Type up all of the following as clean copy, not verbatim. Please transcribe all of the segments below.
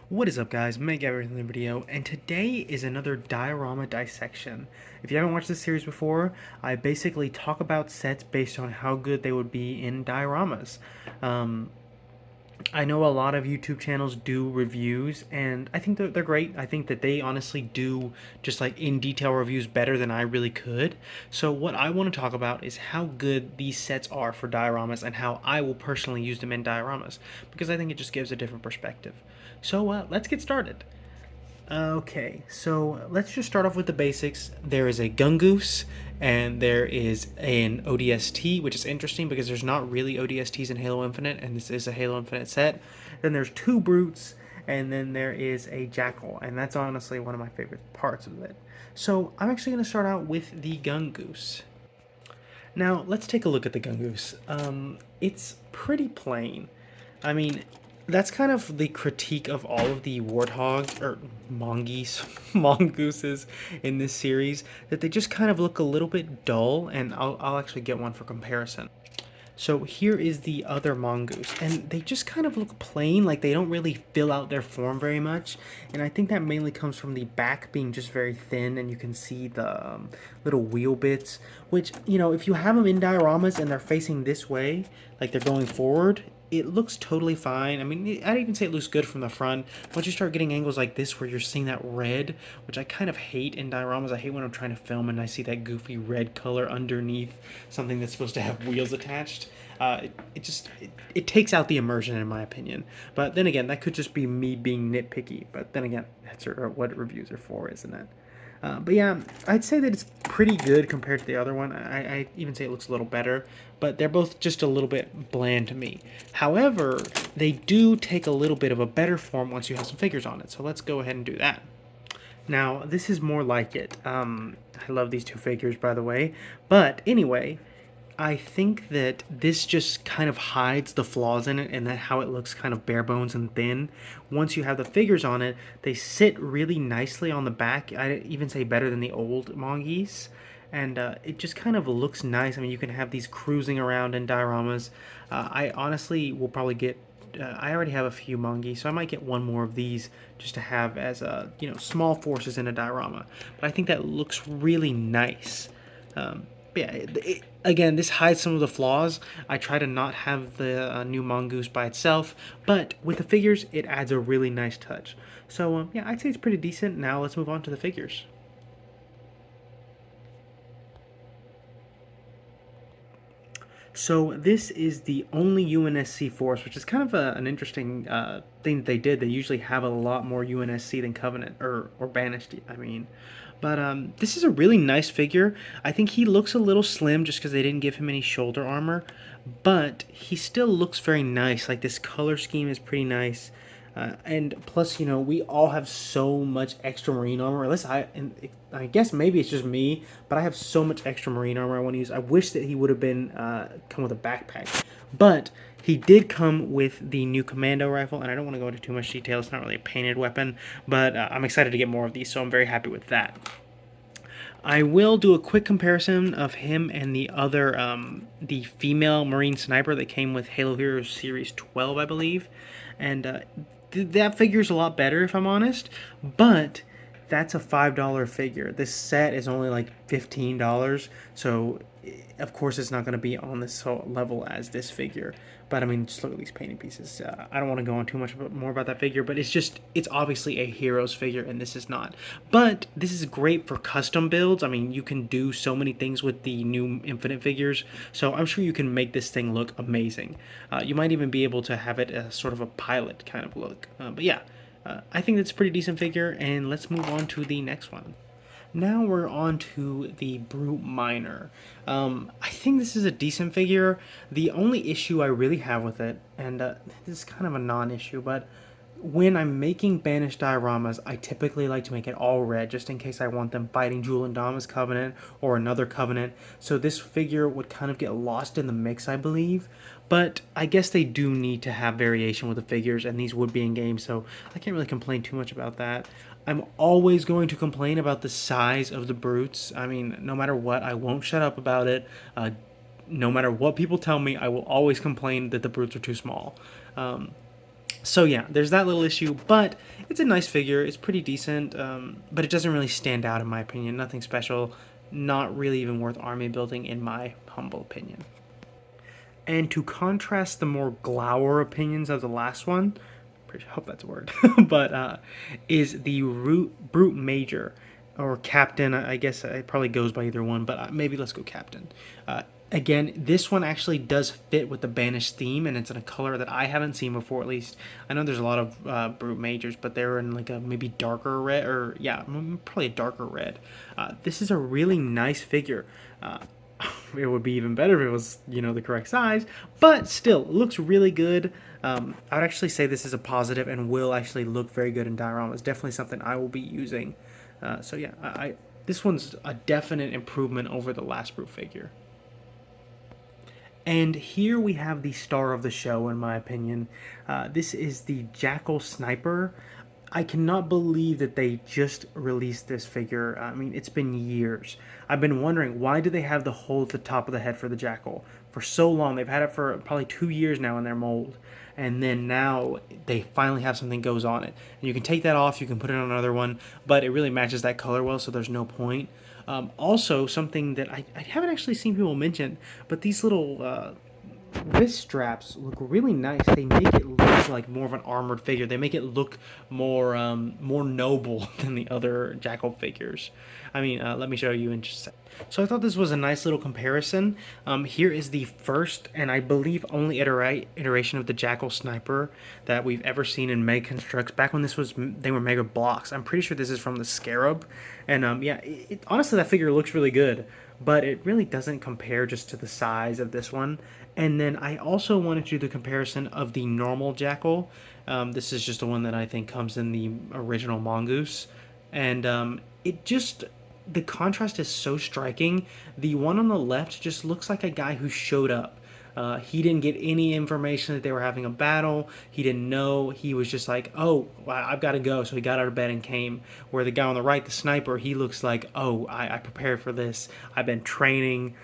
What is up, guys? Make everything in the video, and today is another diorama dissection. If you haven't watched this series before, I basically talk about sets based on how good they would be in dioramas. Um, I know a lot of YouTube channels do reviews, and I think they're great. I think that they honestly do just like in detail reviews better than I really could. So what I want to talk about is how good these sets are for dioramas and how I will personally use them in dioramas, because I think it just gives a different perspective. So let's get started. Okay, so let's just start off with the basics. There is a Gungoose, and there is an ODST, which is interesting because there's not really ODSTs in Halo Infinite, and this is a Halo Infinite set. Then there's two Brutes, and then there is a Jackal, and that's honestly one of my favorite parts of it. So I'm actually going to start out with the Gungoose. Now, let's take a look at the Gungoose. It's pretty plain. I mean, that's kind of the critique of all of the warthog or mongoose mongooses in this series, that they just kind of look a little bit dull, and I'll actually get one for comparison. So here is the other mongoose, and they just kind of look plain, like they don't really fill out their form very much, and I think that mainly comes from the back being just very thin, and you can see the little wheel bits, which, you know, if you have them in dioramas and they're facing this way, like they're going forward, it looks totally fine. I mean, I'd even say it looks good from the front. Once you start getting angles like this where you're seeing that red, which I kind of hate in dioramas. I hate when I'm trying to film and I see that goofy red color underneath something that's supposed to have wheels attached. It takes out the immersion, in my opinion. But then again, that could just be me being nitpicky. But then again, that's what reviews are for, isn't it? But yeah, I'd say that it's pretty good compared to the other one. I even say it looks a little better, but they're both just a little bit bland to me. However, they do take a little bit of a better form once you have some figures on it. So let's go ahead and do that. Now, this is more like it. I love these two figures, by the way. But anyway, I think that this just kind of hides the flaws in it, and that how it looks kind of bare bones and thin. Once you have the figures on it, they sit really nicely on the back. I even say better than the old Mongeese. And it just kind of looks nice. I mean, you can have these cruising around in dioramas. I honestly will probably get I already have a few Mongi, so I might get one more of these just to have as small forces in a diorama. But I think that looks really nice. Yeah, again, this hides some of the flaws. I try to not have the new Mongoose by itself, but with the figures, it adds a really nice touch. So yeah, I'd say it's pretty decent. Now let's move on to the figures. So this is the only UNSC force, which is kind of an interesting thing that they did. They usually have a lot more UNSC than Covenant, or Banished, I mean. But this is a really nice figure. I think he looks a little slim just because they didn't give him any shoulder armor, but he still looks very nice. Like, this color scheme is pretty nice. And plus, you know, we all have so much extra marine armor. Unless I guess maybe it's just me, but I have so much extra marine armor I want to use. I wish that he would have been come with a backpack, but he did come with the new commando rifle, and I don't want to go into too much detail. It's not really a painted weapon, but I'm excited to get more of these, so I'm very happy with that. I will do a quick comparison of him and the other, the female Marine Sniper that came with Halo Heroes Series 12, I believe. And that figure's a lot better, if I'm honest, but that's a $5 figure. This set is only like $15, so of course it's not going to be on this level as this figure. But I mean, just look at these painting pieces. I don't want to go on too much more about that figure, but it's obviously a Heroes figure, and this is not. But this is great for custom builds. I mean, you can do so many things with the new Infinite figures, so I'm sure you can make this thing look amazing. You might even be able to have it as sort of a pilot kind of look. But yeah, I think that's a pretty decent figure, and let's move on to the next one. Now we're on to the Brute Miner. I think this is a decent figure. The only issue I really have with it, and this is kind of a non-issue, but when I'm making banished dioramas, I typically like to make it all red, just in case I want them fighting Jewel and Dama's Covenant or another Covenant. So this figure would kind of get lost in the mix, I believe. But I guess they do need to have variation with the figures, and these would be in game, so I can't really complain too much about that. I'm always going to complain about the size of the brutes. I mean, no matter what, I won't shut up about it. No matter what people tell me, I will always complain that the brutes are too small. So yeah, there's that little issue, but it's a nice figure. It's pretty decent, but it doesn't really stand out in my opinion. Nothing special, not really even worth army building in my humble opinion. And to contrast the more glower opinions of the last one, I hope that's a word, but is the Brute Major, or Captain. I guess it probably goes by either one, but maybe let's go Captain. Again, this one actually does fit with the Banished theme, and it's in a color that I haven't seen before, at least. I know there's a lot of Brute Majors, but they're in like a maybe darker red, or yeah, probably a darker red. This is a really nice figure. It would be even better if it was, the correct size, but still, it looks really good. I would actually say this is a positive and will actually look very good in dioramas. Definitely something I will be using. So yeah, this one's a definite improvement over the last Brute figure. And here we have the star of the show, in my opinion. This is the Jackal Sniper. I cannot believe that they just released this figure. I mean, it's been years. I've been wondering, why do they have the hole at the top of the head for the Jackal? For so long, they've had it for probably 2 years now in their mold. And then now they finally have something goes on it. And you can take that off, you can put it on another one, but it really matches that color well, so there's no point. Also, something that I haven't actually seen people mention, but these little wrist straps look really nice. They make it look like more of an armored figure. They make it look more more noble than the other Jackal figures. I mean, let me show you in just a sec. So I thought this was a nice little comparison. Here is the first and I believe only iteration of the Jackal Sniper that we've ever seen in Mega Construx. Back when they were Mega Blocks. I'm pretty sure this is from the Scarab, and yeah, honestly that figure looks really good, but it really doesn't compare just to the size of this one. And then I also wanted to do the comparison of the normal Jackal. This is just the one that I think comes in the original Mongoose, and it just, the contrast is so striking. The one on the left just looks like a guy who showed up. He didn't get any information that they were having a battle. He didn't know. He was just like, oh, I've got to go. So he got out of bed and came. Where the guy on the right, the sniper, he looks like, oh, I prepared for this. I've been training.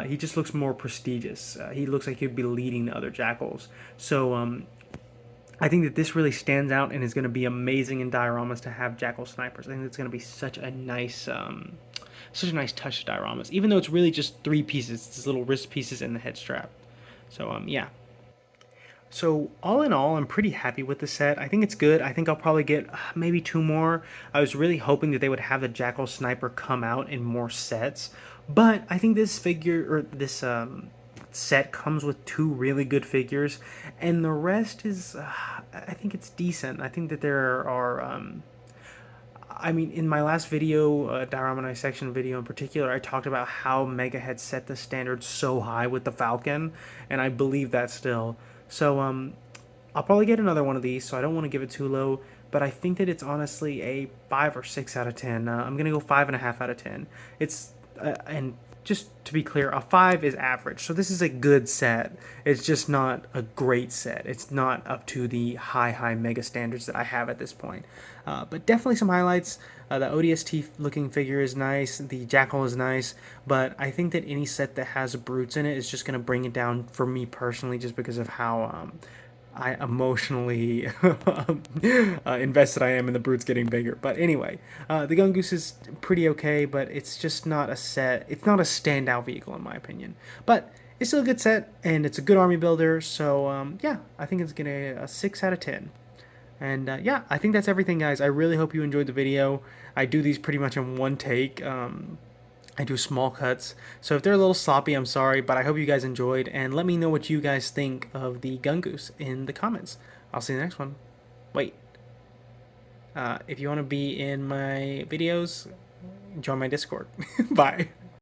He just looks more prestigious. He looks like he'd be leading the other Jackals. So I think that this really stands out and is going to be amazing in dioramas to have Jackal Snipers. I think it's going to be such a nice touch to dioramas, even though it's really just 3 pieces. It's little wrist pieces and the head strap. So yeah. So all in all, I'm pretty happy with the set. I think it's good. I think I'll probably get maybe 2 more. I was really hoping that they would have the Jackal Sniper come out in more sets, but I think this figure, or this set, comes with 2 really good figures, and the rest is, I think it's decent. I think that there are, I mean, in my last video, Diorama Dissection video in particular, I talked about how Mega had set the standard so high with the Falcon, and I believe that still. So, I'll probably get another one of these, so I don't want to give it too low, but I think that it's honestly a 5 or 6 out of 10. I'm going to go 5.5 out of 10. It's, and just to be clear, a 5 is average, so this is a good set. It's just not a great set. It's not up to the high Mega standards that I have at this point. But definitely some highlights. The ODST looking figure is nice. The Jackal is nice. But I think that any set that has brutes in it is just going to bring it down for me personally, just because of how I emotionally invested I am in the brutes getting bigger. But anyway, the Gungoose is pretty okay, but it's just not a set. It's not a standout vehicle in my opinion. But it's still a good set, and it's a good army builder. So yeah, I think it's getting a 6 out of 10. And yeah, I think that's everything, guys. I really hope you enjoyed the video. I do these pretty much in one take. I do small cuts, so if they're a little sloppy, I'm sorry, but I hope you guys enjoyed, and let me know what you guys think of the Gungoose in the comments. I'll see you in the next one. Wait. If you want to be in my videos, join my Discord. Bye.